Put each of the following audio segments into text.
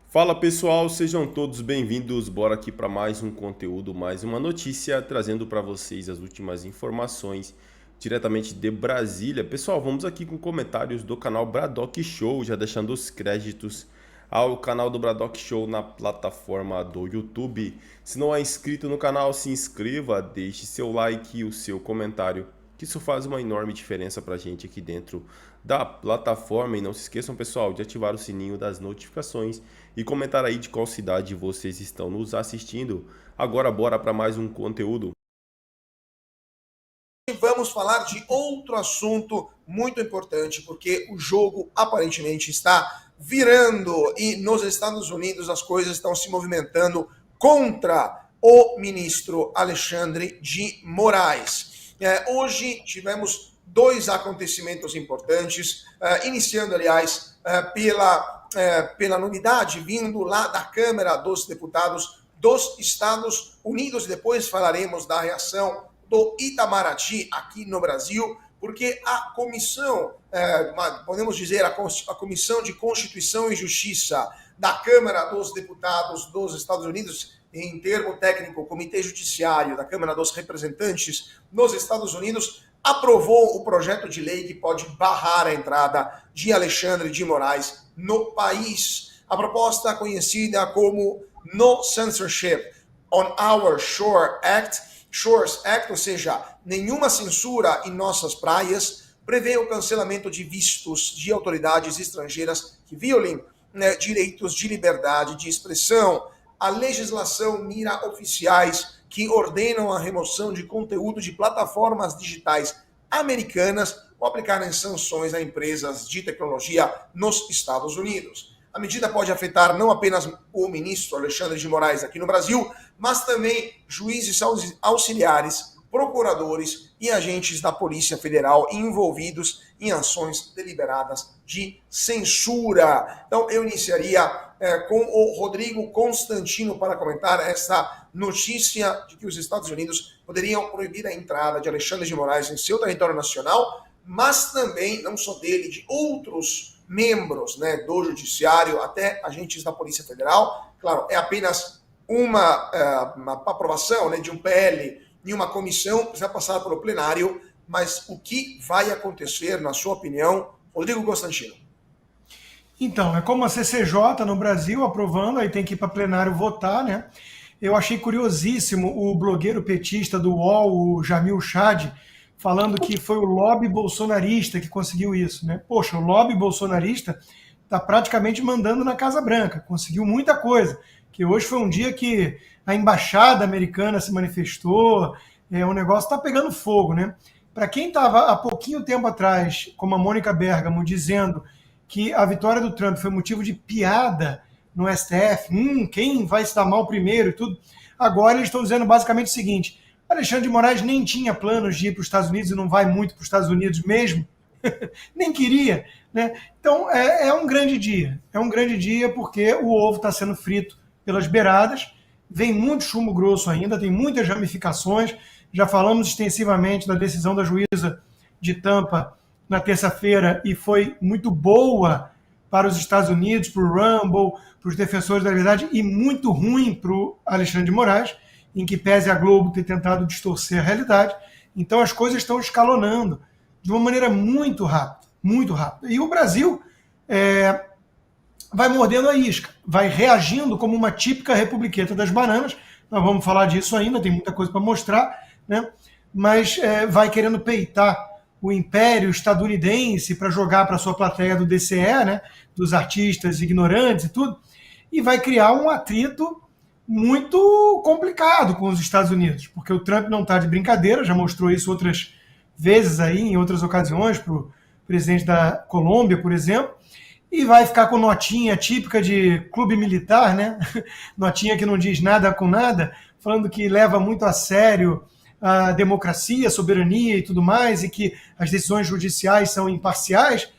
Fala pessoal, sejam todos bem-vindos. Bora aqui para mais um conteúdo, mais uma notícia, trazendo para vocês as últimas informações diretamente de Brasília. Pessoal, vamos aqui com comentários do canal Bradock Show, já deixando os créditos ao canal do Bradock Show na plataforma do YouTube. Se não é inscrito no canal, se inscreva, deixe seu like e o seu comentário, que isso faz uma enorme diferença para a gente aqui dentro da plataforma. E não se esqueçam, pessoal, de ativar o sininho das notificações e comentar aí de qual cidade vocês estão nos assistindo. Agora bora para mais um conteúdo. Vamos falar de outro assunto muito importante, porque o jogo aparentemente está virando e nos Estados Unidos as coisas estão se movimentando contra o ministro Alexandre de Moraes. Hoje tivemos dois acontecimentos importantes, iniciando, aliás, pela novidade vindo lá da Câmara dos Deputados dos Estados Unidos. Depois falaremos da reação do Itamaraty aqui no Brasil, porque a comissão, podemos dizer, a Comissão de Constituição e Justiça da Câmara dos Deputados dos Estados Unidos, em termo técnico, o Comitê Judiciário da Câmara dos Representantes nos Estados Unidos, aprovou o projeto de lei que pode barrar a entrada de Alexandre de Moraes no país. A proposta conhecida como No Censorship on Our Shores Act, ou seja, nenhuma censura em nossas praias, prevê o cancelamento de vistos de autoridades estrangeiras que violem direitos de liberdade de expressão. A legislação mira oficiais que ordenam a remoção de conteúdo de plataformas digitais americanas ou aplicarem sanções a empresas de tecnologia nos Estados Unidos. A medida pode afetar não apenas o ministro Alexandre de Moraes aqui no Brasil, mas também juízes auxiliares, procuradores e agentes da Polícia Federal envolvidos em ações deliberadas de censura. Então, eu iniciaria com o Rodrigo Constantino para comentar essa notícia de que os Estados Unidos poderiam proibir a entrada de Alexandre de Moraes em seu território nacional, mas também, não só dele, de outros membros do Judiciário, até agentes da Polícia Federal. Claro, é apenas uma aprovação de um PL em uma comissão, precisa passar pelo plenário, mas o que vai acontecer, na sua opinião, Rodrigo Constantino? Então, é como a CCJ no Brasil aprovando, aí tem que ir para plenário votar, né? Eu achei curiosíssimo o blogueiro petista do UOL, o Jamil Chad, falando que foi o lobby bolsonarista que conseguiu isso, né? Poxa, o lobby bolsonarista está praticamente mandando na Casa Branca, conseguiu muita coisa, que hoje foi um dia que a embaixada americana se manifestou, o negócio está pegando fogo, né? Para quem estava há pouquinho tempo atrás, como a Mônica Bergamo, dizendo que a vitória do Trump foi motivo de piada no STF, quem vai se dar mal primeiro e tudo, agora eles estão dizendo basicamente o seguinte: Alexandre de Moraes nem tinha planos de ir para os Estados Unidos e não vai muito para os Estados Unidos mesmo, nem queria, né? Então é um grande dia porque o ovo está sendo frito pelas beiradas, vem muito chumbo grosso ainda, tem muitas ramificações, já falamos extensivamente da decisão da juíza de Tampa na terça-feira e foi muito boa para os Estados Unidos, para o Rumble, para os defensores da liberdade e muito ruim para o Alexandre de Moraes, em que pese a Globo ter tentado distorcer a realidade. Então as coisas estão escalonando de uma maneira muito rápida, muito rápida. E o Brasil vai mordendo a isca, vai reagindo como uma típica republiqueta das bananas. Nós vamos falar disso ainda, tem muita coisa para mostrar, né? Mas vai querendo peitar o império estadunidense para jogar para a sua plateia do DCE, né? Dos artistas ignorantes e tudo, e vai criar um atrito muito complicado com os Estados Unidos, porque o Trump não está de brincadeira, já mostrou isso outras vezes aí, em outras ocasiões, para o presidente da Colômbia, por exemplo, e vai ficar com notinha típica de clube militar, né? Notinha que não diz nada com nada, falando que leva muito a sério a democracia, a soberania e tudo mais, e que as decisões judiciais são imparciais.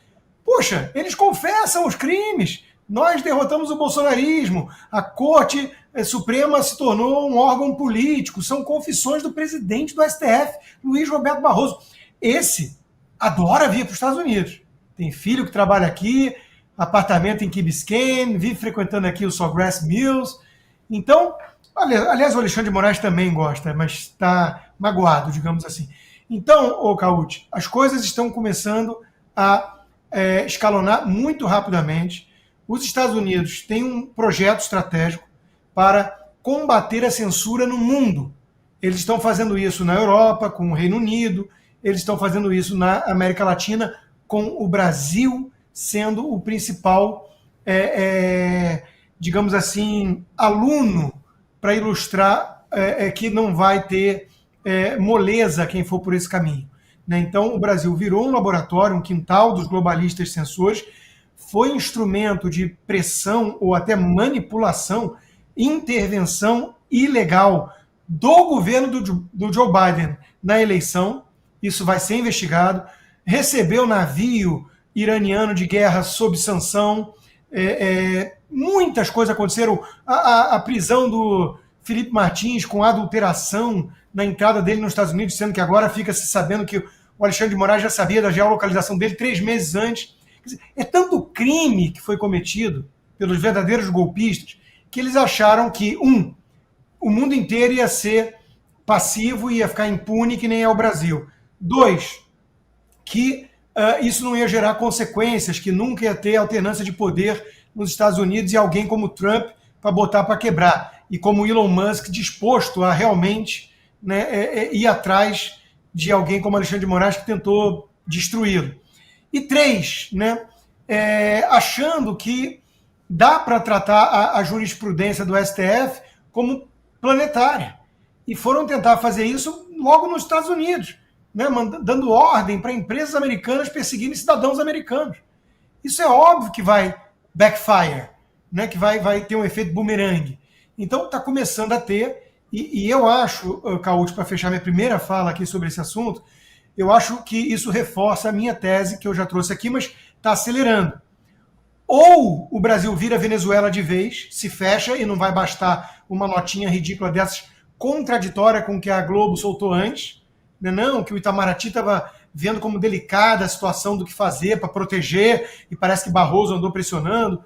Poxa, eles confessam os crimes. Nós derrotamos o bolsonarismo, a Corte Suprema se tornou um órgão político, são confissões do presidente do STF, Luiz Roberto Barroso. Esse adora vir para os Estados Unidos. Tem filho que trabalha aqui, apartamento em Key Biscayne, vive frequentando aqui o Sawgrass Mills. Então, aliás, o Alexandre de Moraes também gosta, mas está magoado, digamos assim. Então, ô Cauti, as coisas estão começando a escalonar muito rapidamente. Os Estados Unidos têm um projeto estratégico para combater a censura no mundo. Eles estão fazendo isso na Europa, com o Reino Unido, eles estão fazendo isso na América Latina, com o Brasil sendo o principal, digamos assim, aluno para ilustrar que não vai ter moleza quem for por esse caminho. Então, o Brasil virou um laboratório, um quintal dos globalistas censores, foi instrumento de pressão ou até manipulação, intervenção ilegal do governo do Joe Biden na eleição. Isso vai ser investigado. Recebeu navio iraniano de guerra sob sanção. Muitas coisas aconteceram. A prisão do Felipe Martins com adulteração na entrada dele nos Estados Unidos, sendo que agora fica se sabendo que o Alexandre de Moraes já sabia da geolocalização dele 3 meses antes. Quer dizer, é tanto crime que foi cometido pelos verdadeiros golpistas que eles acharam que, o mundo inteiro ia ser passivo e ia ficar impune, que nem é o Brasil. 2, que isso não ia gerar consequências, que nunca ia ter alternância de poder nos Estados Unidos e alguém como Trump para botar para quebrar. E como Elon Musk disposto a realmente, né, ir atrás de alguém como Alexandre de Moraes que tentou destruí-lo. E 3, né, achando que dá para tratar a jurisprudência do STF como planetária. E foram tentar fazer isso logo nos Estados Unidos, né, dando ordem para empresas americanas perseguirem cidadãos americanos. Isso é óbvio que vai backfire, né, que vai ter um efeito bumerangue. Então está começando a ter, e eu acho, Cauti, para fechar minha primeira fala aqui sobre esse assunto, eu acho que isso reforça a minha tese, que eu já trouxe aqui, mas está acelerando. Ou o Brasil vira Venezuela de vez, se fecha e não vai bastar uma notinha ridícula dessas, contraditória com o que a Globo soltou antes, né? Não, que o Itamaraty estava vendo como delicada a situação do que fazer para proteger, e parece que Barroso andou pressionando.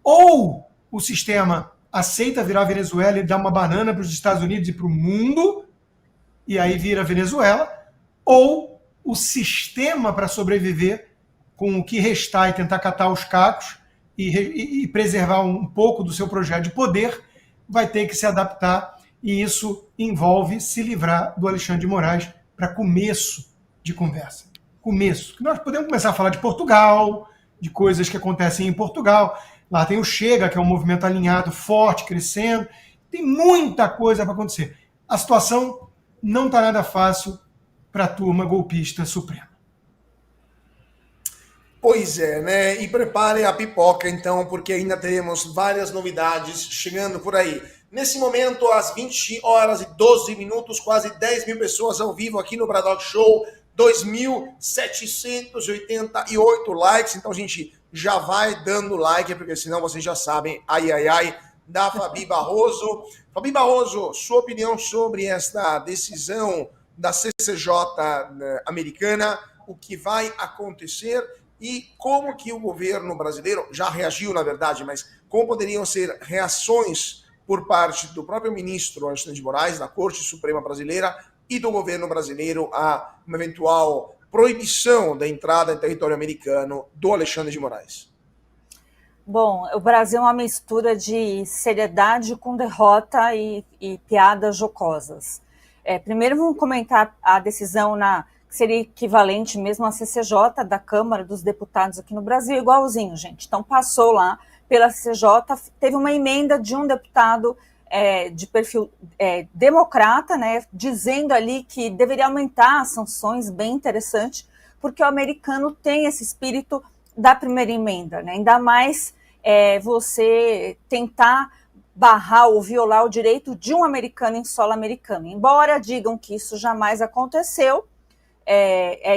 Ou o sistema aceita virar Venezuela e dar uma banana para os Estados Unidos e para o mundo, e aí vira Venezuela, ou o sistema para sobreviver com o que restar e tentar catar os cacos e preservar um pouco do seu projeto de poder, vai ter que se adaptar, e isso envolve se livrar do Alexandre de Moraes para começo de conversa. Começo. Nós podemos começar a falar de Portugal, de coisas que acontecem em Portugal. Lá tem o Chega, que é um movimento alinhado, forte, crescendo. Tem muita coisa para acontecer. A situação não está nada fácil para a turma golpista suprema. Pois é, né? E prepare a pipoca, então, porque ainda teremos várias novidades chegando por aí. Nesse momento, às 20 horas e 12 minutos, quase 10 mil pessoas ao vivo aqui no Bradock Show, 2.788 likes. Então, a gente já vai dando like, porque senão vocês já sabem, ai, ai, ai, da Fabi Barroso. Fabi Barroso, sua opinião sobre esta decisão da CCJ americana, o que vai acontecer e como que o governo brasileiro já reagiu, na verdade, mas como poderiam ser reações por parte do próprio ministro Alexandre de Moraes, da Corte Suprema Brasileira e do governo brasileiro a uma eventual proibição da entrada em território americano do Alexandre de Moraes? Bom, o Brasil é uma mistura de seriedade com derrota e piadas jocosas. Primeiro vamos comentar a decisão que seria equivalente mesmo à CCJ da Câmara dos Deputados aqui no Brasil, igualzinho, gente. Então passou lá pela CCJ, teve uma emenda de um deputado de perfil democrata, né, dizendo ali que deveria aumentar as sanções, bem interessante, porque o americano tem esse espírito da primeira emenda, né, ainda mais você tentar barrar ou violar o direito de um americano em solo americano. Embora digam que isso jamais aconteceu,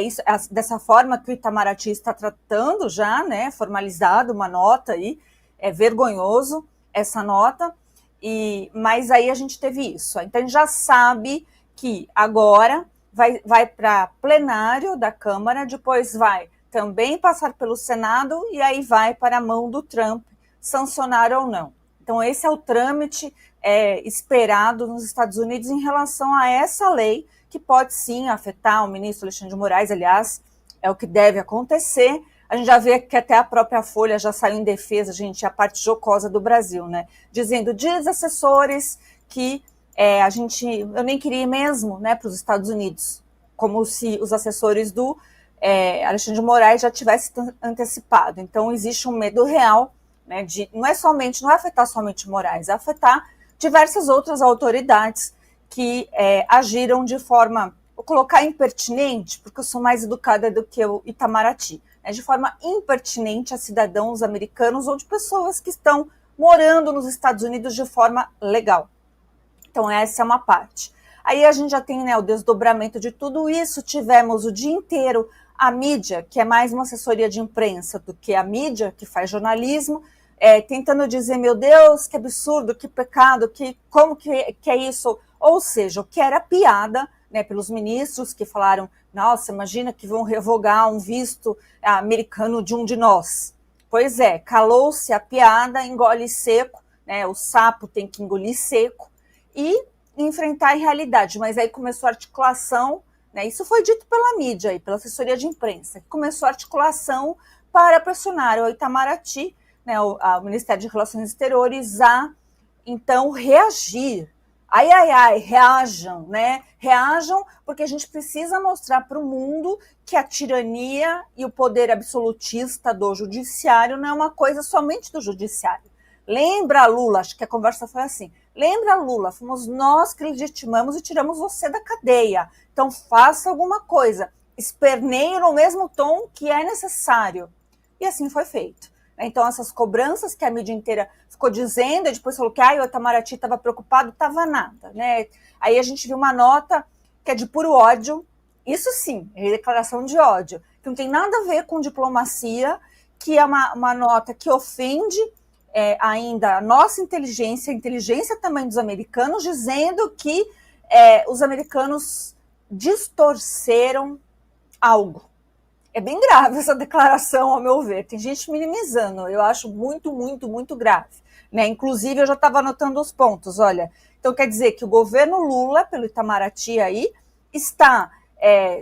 isso, dessa forma que o Itamaraty está tratando já, né, formalizado uma nota aí, é vergonhoso essa nota, mas aí a gente teve isso. Então a gente já sabe que agora vai para plenário da Câmara, depois vai também passar pelo Senado e aí vai para a mão do Trump sancionar ou não. Então esse é o trâmite esperado nos Estados Unidos em relação a essa lei, que pode sim afetar o ministro Alexandre de Moraes, aliás, é o que deve acontecer. A gente já vê que até a própria Folha já saiu em defesa, gente, a parte jocosa do Brasil, né? Dizendo, diz assessores que eu nem queria ir mesmo, né, para os Estados Unidos, como se os assessores do Alexandre de Moraes já tivessem antecipado. Então existe um medo real, né, não vai afetar somente Moraes, vai afetar diversas outras autoridades que agiram de forma, vou colocar impertinente, porque eu sou mais educada do que o Itamaraty, de forma impertinente a cidadãos americanos ou de pessoas que estão morando nos Estados Unidos de forma legal. Então essa é uma parte. Aí a gente já tem, né, o desdobramento de tudo isso, tivemos o dia inteiro a mídia, que é mais uma assessoria de imprensa do que a mídia, que faz jornalismo, tentando dizer, meu Deus, que absurdo, que pecado, como que é isso? Ou seja, o que era piada, né, pelos ministros que falaram, nossa, imagina que vão revogar um visto americano de um de nós. Pois é, calou-se a piada, engole seco, né, o sapo tem que engolir seco e enfrentar a realidade. Mas aí começou a articulação, né, isso foi dito pela mídia, pela assessoria de imprensa, começou a articulação para pressionar o Itamaraty, né, o Ministério de Relações Exteriores, a então reagir. Reajam, né? Reajam, porque a gente precisa mostrar para o mundo que a tirania e o poder absolutista do judiciário não é uma coisa somente do judiciário. Lembra, Lula, acho que a conversa foi assim, lembra, Lula, fomos nós que legitimamos e tiramos você da cadeia, então faça alguma coisa, esperneie no mesmo tom que é necessário. E assim foi feito. Então, essas cobranças que a mídia inteira ficou dizendo, e depois falou que o Itamaraty estava preocupado, estava nada, né? Aí a gente viu uma nota que é de puro ódio, isso sim, é declaração de ódio, que não tem nada a ver com diplomacia, que é uma nota que ofende ainda a nossa inteligência, a inteligência também dos americanos, dizendo que os americanos distorceram algo. É bem grave essa declaração, ao meu ver. Tem gente minimizando. Eu acho muito, muito, muito grave. Né? Inclusive, eu já estava anotando os pontos. Olha, então quer dizer que o governo Lula, pelo Itamaraty aí, está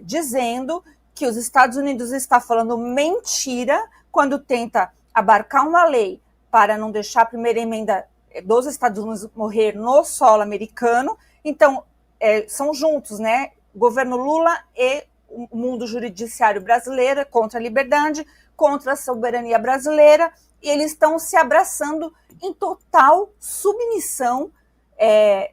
dizendo que os Estados Unidos está falando mentira quando tenta abarcar uma lei para não deixar a primeira emenda dos Estados Unidos morrer no solo americano. Então, são juntos, né? Governo Lula e o mundo judiciário brasileiro contra a liberdade, contra a soberania brasileira, e eles estão se abraçando em total submissão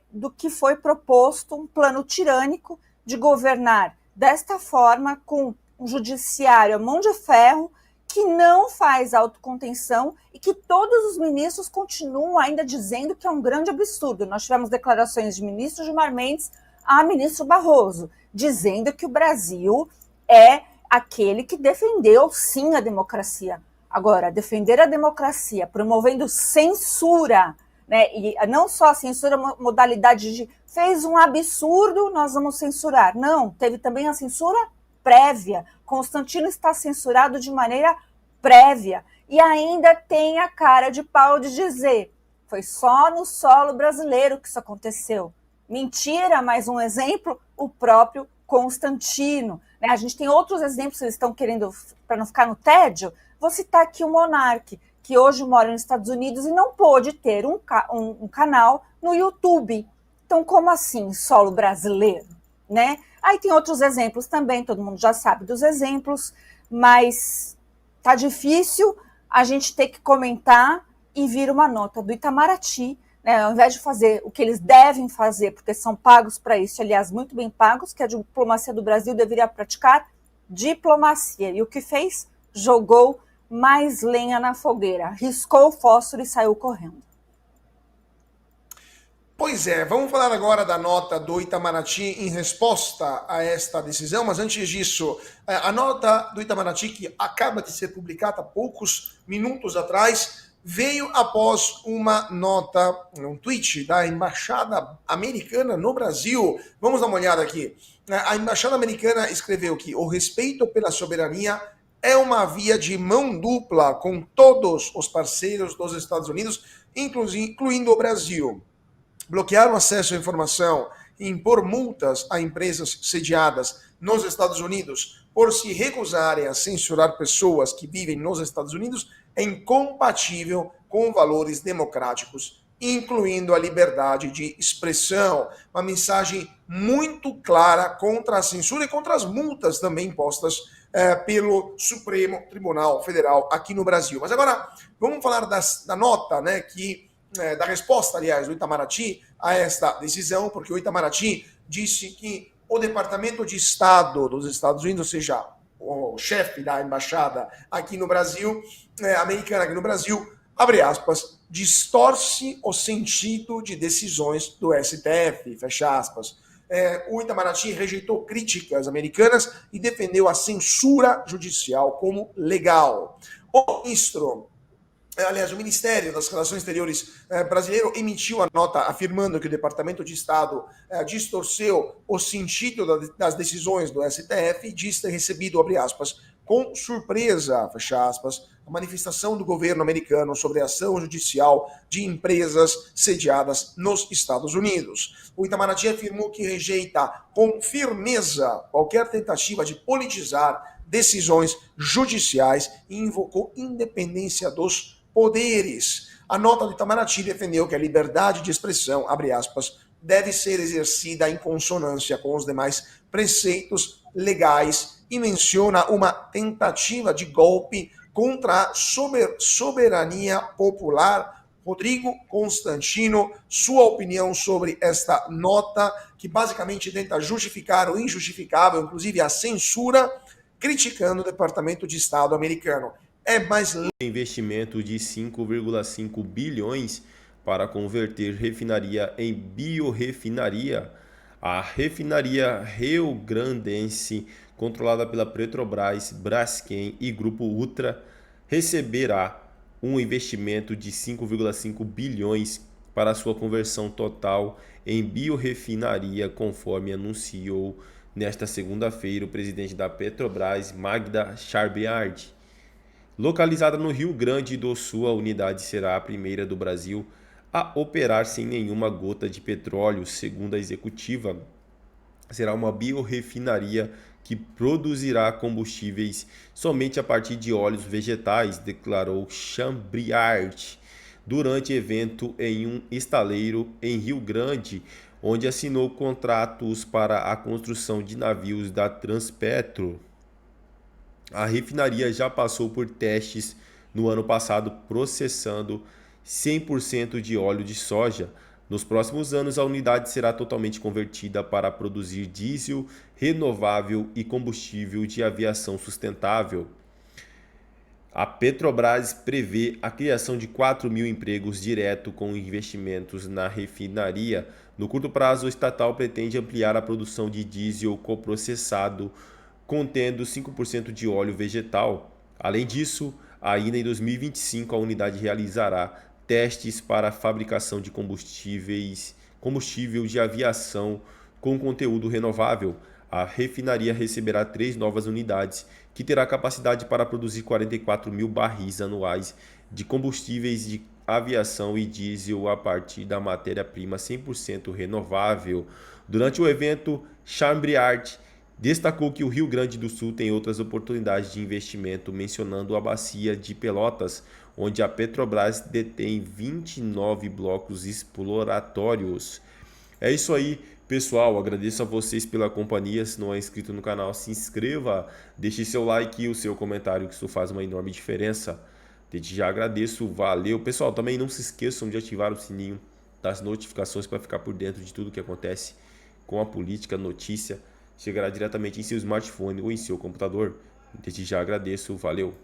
do que foi proposto, um plano tirânico de governar desta forma, com um judiciário a mão de ferro, que não faz autocontenção e que todos os ministros continuam ainda dizendo que é um grande absurdo. Nós tivemos declarações de ministro Gilmar Mendes a ministro Barroso, dizendo que o Brasil é aquele que defendeu, sim, a democracia. Agora, defender a democracia promovendo censura, né, e não só a censura, modalidade de fez um absurdo, nós vamos censurar. Não, teve também a censura prévia. Constantino está censurado de maneira prévia. E ainda tem a cara de pau de dizer, foi só no solo brasileiro que isso aconteceu. Mentira, mais um exemplo, o próprio Constantino. Né? A gente tem outros exemplos que eles estão querendo, para não ficar no tédio, vou citar aqui o Monark, que hoje mora nos Estados Unidos e não pôde ter um canal no YouTube. Então, como assim, solo brasileiro? Né? Aí tem outros exemplos também, todo mundo já sabe dos exemplos, mas tá difícil a gente ter que comentar e vir uma nota do Itamaraty, né, ao invés de fazer o que eles devem fazer, porque são pagos para isso, aliás, muito bem pagos, que a diplomacia do Brasil deveria praticar diplomacia. E o que fez? Jogou mais lenha na fogueira, riscou o fósforo e saiu correndo. Pois é, vamos falar agora da nota do Itamaraty em resposta a esta decisão, mas antes disso, a nota do Itamaraty, que acaba de ser publicada há poucos minutos atrás, veio após uma nota, um tweet da Embaixada Americana no Brasil. Vamos dar uma olhada aqui. A Embaixada Americana escreveu que o respeito pela soberania é uma via de mão dupla com todos os parceiros dos Estados Unidos, incluindo o Brasil. Bloquear o acesso à informação e impor multas a empresas sediadas nos Estados Unidos por se recusarem a censurar pessoas que vivem nos Estados Unidos é incompatível com valores democráticos, incluindo a liberdade de expressão. Uma mensagem muito clara contra a censura e contra as multas também impostas pelo Supremo Tribunal Federal aqui no Brasil. Mas agora vamos falar da nota, né, da resposta, aliás, do Itamaraty a esta decisão, porque o Itamaraty disse que o Departamento de Estado dos Estados Unidos, ou seja, o chefe da embaixada aqui no Brasil, americana aqui no Brasil, abre aspas, distorce o sentido de decisões do STF, fecha aspas. O Itamaraty rejeitou críticas americanas e defendeu a censura judicial como legal. O ministro, aliás, o Ministério das Relações Exteriores brasileiro emitiu a nota afirmando que o Departamento de Estado distorceu o sentido das decisões do STF e diz ter recebido, abre aspas, com surpresa, fecha aspas, a manifestação do governo americano sobre a ação judicial de empresas sediadas nos Estados Unidos. O Itamaraty afirmou que rejeita com firmeza qualquer tentativa de politizar decisões judiciais e invocou independência dos poderes. A nota do Itamaraty defendeu que a liberdade de expressão, abre aspas, deve ser exercida em consonância com os demais preceitos legais e menciona uma tentativa de golpe contra a soberania popular. Rodrigo Constantino, sua opinião sobre esta nota, que basicamente tenta justificar o injustificável, inclusive a censura, criticando o Departamento de Estado americano. Investimento de 5,5 bilhões para converter refinaria em biorefinaria. A refinaria riograndense, controlada pela Petrobras, Braskem e Grupo Ultra, receberá um investimento de 5,5 bilhões para sua conversão total em biorefinaria, conforme anunciou nesta segunda-feira o presidente da Petrobras, Magda Chambriard. Localizada no Rio Grande do Sul, a unidade será a primeira do Brasil a operar sem nenhuma gota de petróleo, segundo a executiva. Será uma biorefinaria que produzirá combustíveis somente a partir de óleos vegetais, declarou Chambriard durante evento em um estaleiro em Rio Grande, onde assinou contratos para a construção de navios da Transpetro. A refinaria já passou por testes no ano passado, processando 100% de óleo de soja. Nos próximos anos, a unidade será totalmente convertida para produzir diesel renovável e combustível de aviação sustentável. A Petrobras prevê a criação de 4.000 empregos direto com investimentos na refinaria. No curto prazo, o estatal pretende ampliar a produção de diesel coprocessado, contendo 5% de óleo vegetal. Além disso, ainda em 2025, a unidade realizará testes para a fabricação de combustível de aviação com conteúdo renovável. A refinaria receberá 3 novas unidades, que terá capacidade para produzir 44.000 barris anuais de combustíveis de aviação e diesel a partir da matéria-prima 100% renovável. Durante o evento, Chambriard destacou que o Rio Grande do Sul tem outras oportunidades de investimento, mencionando a bacia de Pelotas, onde a Petrobras detém 29 blocos exploratórios. É isso aí, pessoal. Agradeço a vocês pela companhia. Se não é inscrito no canal, se inscreva, deixe seu like e o seu comentário, que isso faz uma enorme diferença. Desde já agradeço, valeu. Pessoal, também não se esqueçam de ativar o sininho das notificações para ficar por dentro de tudo que acontece com a política. Notícia chegará diretamente em seu smartphone ou em seu computador. Desde já agradeço, valeu.